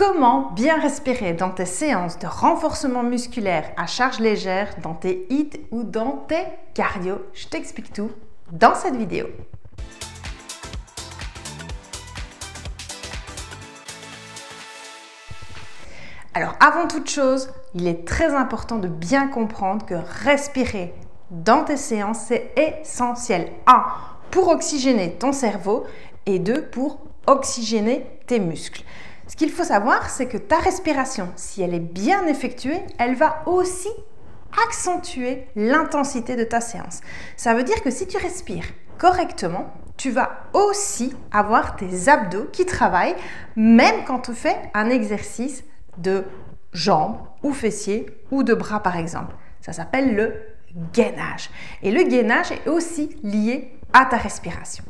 Comment bien respirer dans tes séances de renforcement musculaire à charge légère, dans tes HIIT ou dans tes cardio? Je t'explique tout dans cette vidéo. Alors avant toute chose, il est très important de bien comprendre que respirer dans tes séances, c'est essentiel. 1. Pour oxygéner ton cerveau et 2. Pour oxygéner tes muscles. Ce qu'il faut savoir, c'est que ta respiration, si elle est bien effectuée, elle va aussi accentuer l'intensité de ta séance. Ça veut dire que si tu respires correctement, tu vas aussi avoir tes abdos qui travaillent, même quand tu fais un exercice de jambes ou fessiers ou de bras par exemple. Ça s'appelle le gainage. Et le gainage est aussi lié à ta respiration.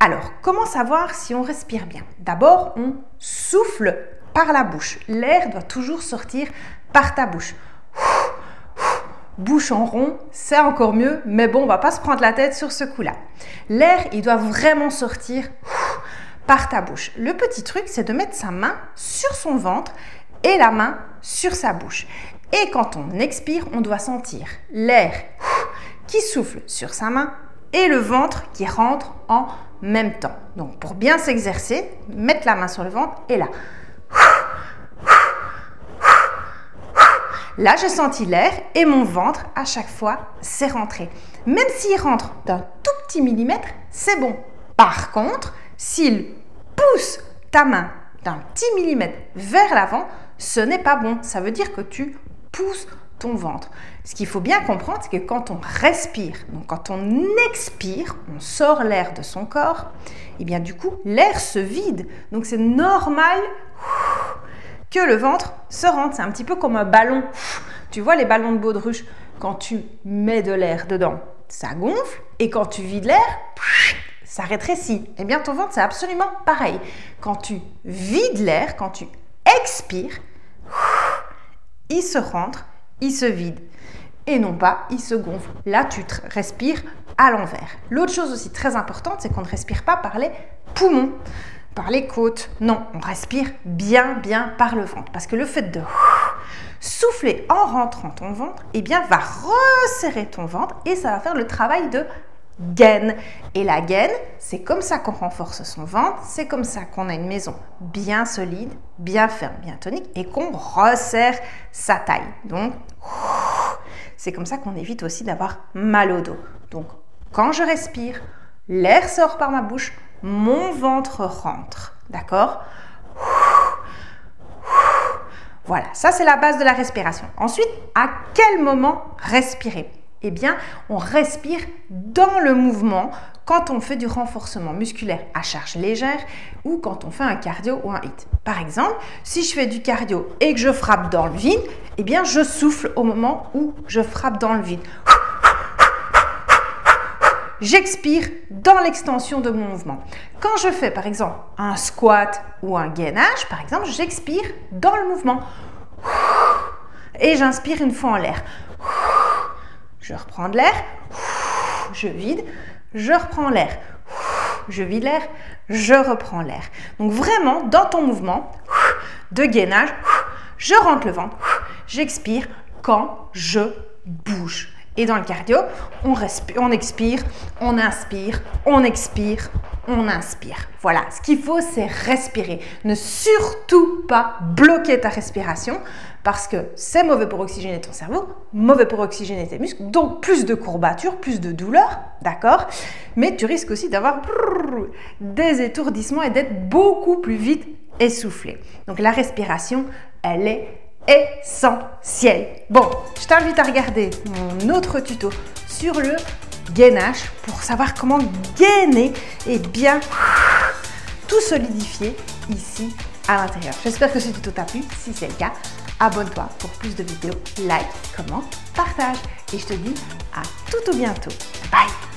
Alors, comment savoir si on respire bien? D'abord, on souffle par la bouche. L'air doit toujours sortir par ta bouche. Bouche en rond, c'est encore mieux, mais bon, on ne va pas se prendre la tête sur ce coup-là. L'air, il doit vraiment sortir par ta bouche. Le petit truc, c'est de mettre sa main sur son ventre et la main sur sa bouche. Et quand on expire, on doit sentir l'air qui souffle sur sa main et le ventre qui rentre en même temps. Donc, pour bien s'exercer, mettre la main sur le ventre et là. Là, j'ai senti l'air et mon ventre, à chaque fois, c'est rentré. Même s'il rentre d'un tout petit millimètre, c'est bon. Par contre, s'il pousse ta main d'un petit millimètre vers l'avant, ce n'est pas bon. Ça veut dire que tu pousses ton ventre. Ce qu'il faut bien comprendre, c'est que quand on respire, donc quand on expire, on sort l'air de son corps, et bien du coup, l'air se vide. Donc c'est normal que le ventre se rentre. C'est un petit peu comme un ballon. Tu vois les ballons de baudruche, quand tu mets de l'air dedans, ça gonfle, et quand tu vides l'air, ça rétrécit. Eh bien ton ventre, c'est absolument pareil. Quand tu vides l'air, quand tu expires, il se rentre, il se vide et non pas il se gonfle. Là, tu respires à l'envers. L'autre chose aussi très importante, c'est qu'on ne respire pas par les poumons, par les côtes. Non, on respire bien par le ventre parce que le fait de souffler en rentrant ton ventre, eh bien, va resserrer ton ventre et ça va faire le travail de gaine. Et la gaine, c'est comme ça qu'on renforce son ventre, c'est comme ça qu'on a une maison bien solide, bien ferme, bien tonique et qu'on resserre sa taille. Donc, c'est comme ça qu'on évite aussi d'avoir mal au dos. Donc, quand je respire, l'air sort par ma bouche, mon ventre rentre. D'accord? Voilà, ça c'est la base de la respiration. Ensuite, à quel moment respirer? Eh bien, on respire dans le mouvement quand on fait du renforcement musculaire à charge légère ou quand on fait un cardio ou un HIIT. Par exemple, si je fais du cardio et que je frappe dans le vide, eh bien, je souffle au moment où je frappe dans le vide. J'expire dans l'extension de mon mouvement. Quand je fais, par exemple, un squat ou un gainage, par exemple, j'expire dans le mouvement. Et j'inspire une fois en l'air. Je reprends de l'air, je vide, je reprends l'air, je vide l'air, je reprends l'air. Donc vraiment, dans ton mouvement de gainage, je rentre le ventre, j'expire quand je bouge. Et dans le cardio, on expire, on inspire, on expire, on inspire. Voilà, ce qu'il faut, c'est respirer. Ne surtout pas bloquer ta respiration parce que c'est mauvais pour oxygéner ton cerveau, mauvais pour oxygéner tes muscles, donc plus de courbatures, plus de douleur, d'accord? Mais tu risques aussi d'avoir des étourdissements et d'être beaucoup plus vite essoufflé. Donc la respiration, elle est essentielle. Bon, je t'invite à regarder mon autre tuto sur le gainage pour savoir comment gainer et bien tout solidifier ici à l'intérieur. J'espère que ce tuto t'a plu. Si c'est le cas, abonne-toi pour plus de vidéos, like, commente, partage et je te dis à tout bientôt. Bye!